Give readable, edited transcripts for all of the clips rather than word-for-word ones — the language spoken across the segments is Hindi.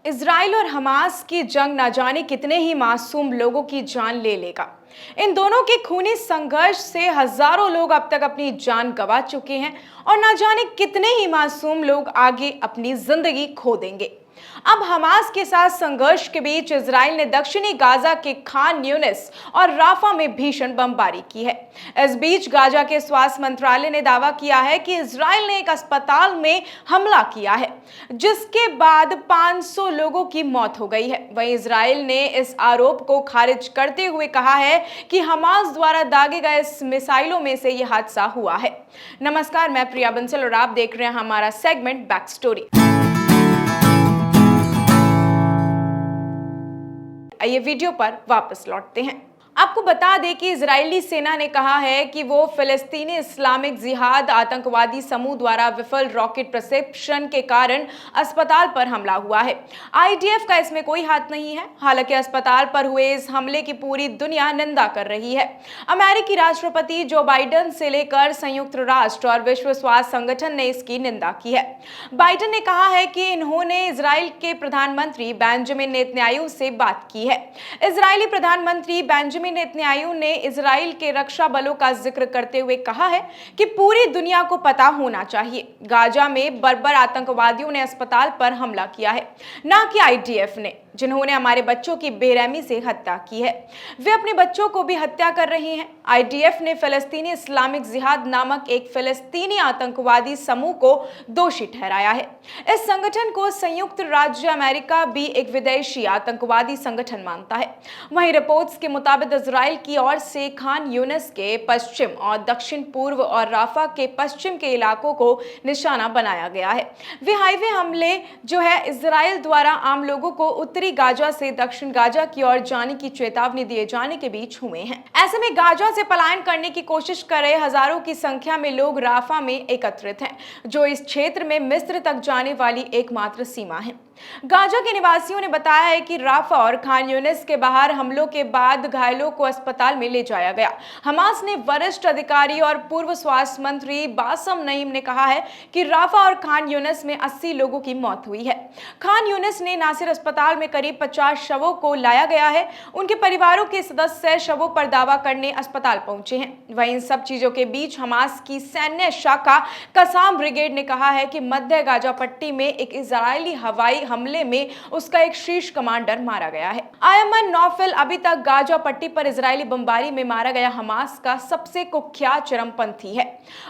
इजराइल और हमास की जंग न जाने कितने ही मासूम लोगों की जान ले लेगा। इन दोनों के खूनी संघर्ष से हजारों लोग अब तक अपनी जान गंवा चुके हैं और न जाने कितने ही मासूम लोग आगे अपनी जिंदगी खो देंगे। अब हमास के साथ संघर्ष के बीच इजराइल ने दक्षिणी गाजा के खान यूनिस और राफा में भीषण बमबारी की है। इस बीच गाजा के स्वास्थ्य मंत्रालय ने दावा किया है कि इजराइल ने एक अस्पताल में हमला किया है, जिसके बाद 500 लोगों की मौत हो गई है। वहीं इजराइल ने इस आरोप को खारिज करते हुए कहा है कि हमास द्वारा दागे गए इस मिसाइलों में से यह हादसा हुआ है। नमस्कार, मैं प्रिया बंसल और आप देख रहे हैं हमारा सेगमेंट बैक स्टोरी। आइए वीडियो पर वापस लौटते हैं। आपको बता दें कि इजरायली सेना ने कहा है कि वो फिलिस्तीनी इस्लामिक जिहाद आतंकवादी समूह द्वारा विफल रॉकेट प्रक्षेपण के कारण अस्पताल पर हमला हुआ है। आईडीएफ का इसमें कोई हाथ नहीं है। हालांकि अस्पताल पर हुए इस हमले की पूरी दुनिया निंदा कर रही है। अमेरिकी राष्ट्रपति जो बाइडेन से लेकर संयुक्त राष्ट्र और विश्व स्वास्थ्य संगठन ने इसकी निंदा की है। बाइडेन ने कहा है कि इन्होंने इजराइल के प्रधानमंत्री बेंजामिन नेतन्याहू से बात की है। इजरायली प्रधानमंत्री बेंजामिन नेतन्याहू ने इजराइल के रक्षा बलों का जिक्र करते हुए कहा है कि पूरी दुनिया को पता होना चाहिए, गाजा में बर्बर आतंकवादियों ने अस्पताल पर हमला किया है, ना कि आईडीएफ ने, जिन्होंने हमारे बच्चों की बेरहमी से हत्या की है। वे अपने बच्चों को भी हत्या कर रहे हैं। आईडीएफ ने फिलिस्तीनी इस्लामिक जिहाद नामक एक फिलिस्तीनी आतंकवादी समूह को दोषी ठहराया है। इस संगठन को संयुक्त राज्य अमेरिका भी एक विदेशी आतंकवादी संगठन मानता है। वहीं रिपोर्ट्स के मुताबिक इजराइल की ओर से खान यूनिस के पश्चिम और दक्षिण पूर्व और राफा के पश्चिम के इलाकों को निशाना बनाया गया है। वे हाईवे हमले जो है इजराइल द्वारा आम लोगों को उत्तरी गाजा से दक्षिण गाजा की ओर जाने की चेतावनी दिए जाने के बीच हुए हैं। ऐसे में गाजा से पलायन करने की कोशिश कर रहे हजारों की संख्या में लोग राफा में एकत्रित हैं, जो इस क्षेत्र में मिस्र तक जाने वाली एकमात्र सीमा है। गाजा के निवासियों ने बताया है कि राफा और खान यूनिस के बाहर हमलों के बाद घायलों को अस्पताल में ले जाया गया। हमास ने वरिष्ठ अधिकारी और पूर्व स्वास्थ्य मंत्री बासम नईम ने कहा है कि राफा और खान यूनिस में 80 लोगों की मौत हुई है। खान यूनिस ने नासिर अस्पताल में करीब 50 शवों को लाया गया है। उनके परिवारों के सदस्य शवों पर दावा करने अस्पताल पहुंचे हैं। वहीं इन सब चीजों के बीच हमास की सैन्य शाखा कसाम ब्रिगेड ने कहा है कि मध्य गाजा पट्टी में एक इजरायली हवाई हमले में उसका एक शीर्ष कमांडर मारा गया है। अयमन नौफल अभी तक गाजा पट्टी पर इजरायली बमबारी में मारा गया हमास का सबसे कुख्यात चरमपंथी है।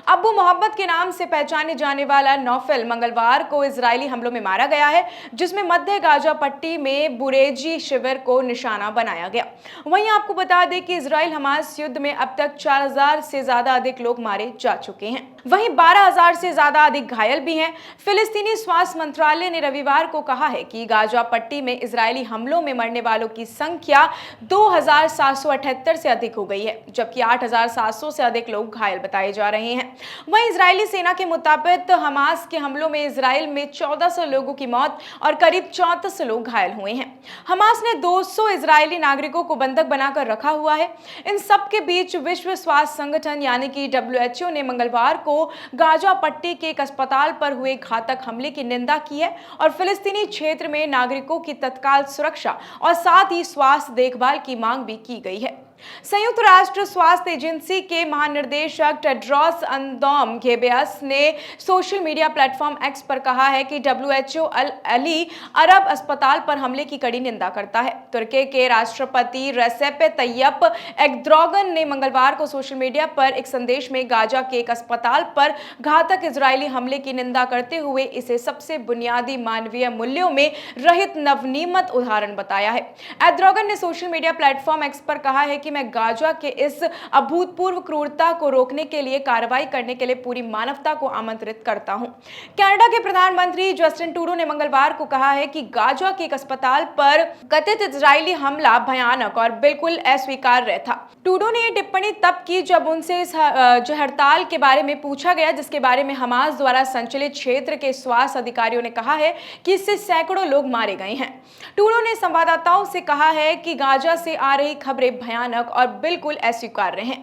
अबू मोहम्मद के नाम से पहचाने जाने वाला नौफल मंगलवार को इजरायली हमलों में मारा गया है, जिसमें मध्य गाजा पट्टी में बुरेजी शिविर को निशाना बनाया गया। वहीं आपको बता दें कि इजराइल हमास युद्ध में अब तक 4000 से ज्यादा अधिक लोग मारे जा चुके हैं। वहीं 12000 से ज्यादा अधिक घायल भी हैं। फिलिस्तीनी स्वास्थ्य मंत्रालय ने रविवार को कहा है कि गाजा पट्टी में इजरायली हमलों में मरने वालों की संख्या 2778 से अधिक हो गई है, जबकि 8700 से अधिक लोग घायल बताए जा रहे हैं। वहीं इजरायली सेना के मुताबिक हमास के हमलों में इजराइल में 1400 लोगों की मौत और करीब 3400 लोग घायल हुए हैं। हमास ने 200 इजरायली नागरिकों को बंधक बनाकर रखा हुआ है। इन सब के बीच विश्व स्वास्थ्य संगठन यानी कि WHO ने मंगलवार को गाजा पट्टी के एक अस्पताल पर हुए घातक हमले की निंदा की है और फिलिस्तीनी क्षेत्र में नागरिकों की तत्काल सुरक्षा और साथ ही स्वास्थ्य देखभाल की मांग भी की गई है। संयुक्त राष्ट्र स्वास्थ्य एजेंसी के महानिर्देशक टेड्रोस अदनोम घेब्रेयेसस ने सोशल मीडिया प्लेटफॉर्म एक्स पर कहा है कि WHO अली अरब अस्पताल पर हमले की कड़ी निंदा करता है। तुर्की के राष्ट्रपति रेसेप तैयप एर्दोगन ने मंगलवार को सोशल मीडिया पर एक संदेश में गाजा के एक अस्पताल पर घातक इजरायली हमले की निंदा करते हुए इसे सबसे बुनियादी मानवीय मूल्यों में रहित नवनीत उदाहरण बताया है। एर्दोगन ने सोशल मीडिया प्लेटफॉर्म एक्स पर कहा है कि मैं गाजा के इस अभूतपूर्व क्रूरता को रोकने के लिए कार्रवाई करने के लिए पूरी मानवता को आमंत्रित करता हूं। कनाडा के प्रधानमंत्री जस्टिन ट्रूडो ने मंगलवार को कहा है कि गाजा के एक अस्पताल पर कथित इजरायली हमला भयानक और बिल्कुल अस्वीकार्य था। ट्रूडो ने यह टिप्पणी तब की जब उनसे इस हड़ताल के बारे में पूछा गया, जिसके बारे में हमास द्वारा संचालित क्षेत्र के स्वास्थ्य अधिकारियों ने कहा है कि इससे सैकड़ों लोग मारे गए हैं। ट्रूडो ने संवाददाताओं से कहा है कि गाजा से आ रही खबरें भयानक और बिल्कुल अस्वीकार्य हैं।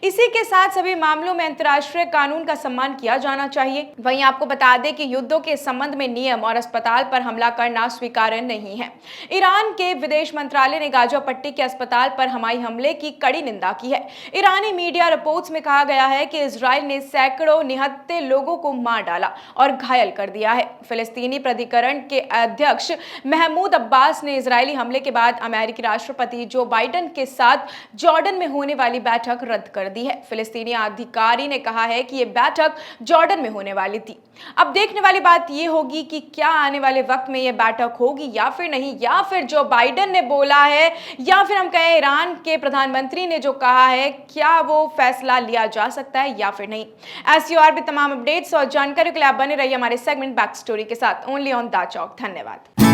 इसी के साथ सभी मामलों में अंतर्राष्ट्रीय कानून का सम्मान किया जाना चाहिए। वहीं आपको बता दें कि युद्धों के संबंध में नियम और अस्पताल पर हमला करना स्वीकार्य नहीं है। ईरान के विदेश मंत्रालय ने गाजा पट्टी के अस्पताल पर हवाई हमले की कड़ी निंदा की है। ईरानी मीडिया रिपोर्ट्स में कहा गया है कि इजराइल ने सैकड़ों निहत्थे लोगों को मार डाला और घायल कर दिया है। फिलिस्तीनी प्राधिकरण के अध्यक्ष महमूद अब्बास ने इजरायली हमले के बाद अमेरिकी राष्ट्रपति जो बाइडेन के साथ जॉर्डन में होने वाली बैठक रद्द कर दी है। फिलिस्तीनी अधिकारी ने कहा है कि यह बैठक जॉर्डन में होने वाली थी। अब देखने वाली बात यह होगी कि क्या आने वाले वक्त में यह बैठक होगी या फिर नहीं, या फिर जो बाइडेन ने बोला है या फिर हम कहें ईरान के प्रधानमंत्री ने जो कहा है, क्या वो फैसला लिया जा सकता है या फिर नहीं। ऐसी और भी तमाम अपडेट्स और जानकारी के लिए आप बने रहिए हमारे सेगमेंट बैक स्टोरी के साथ, ओनली ऑन द चौक। धन्यवाद।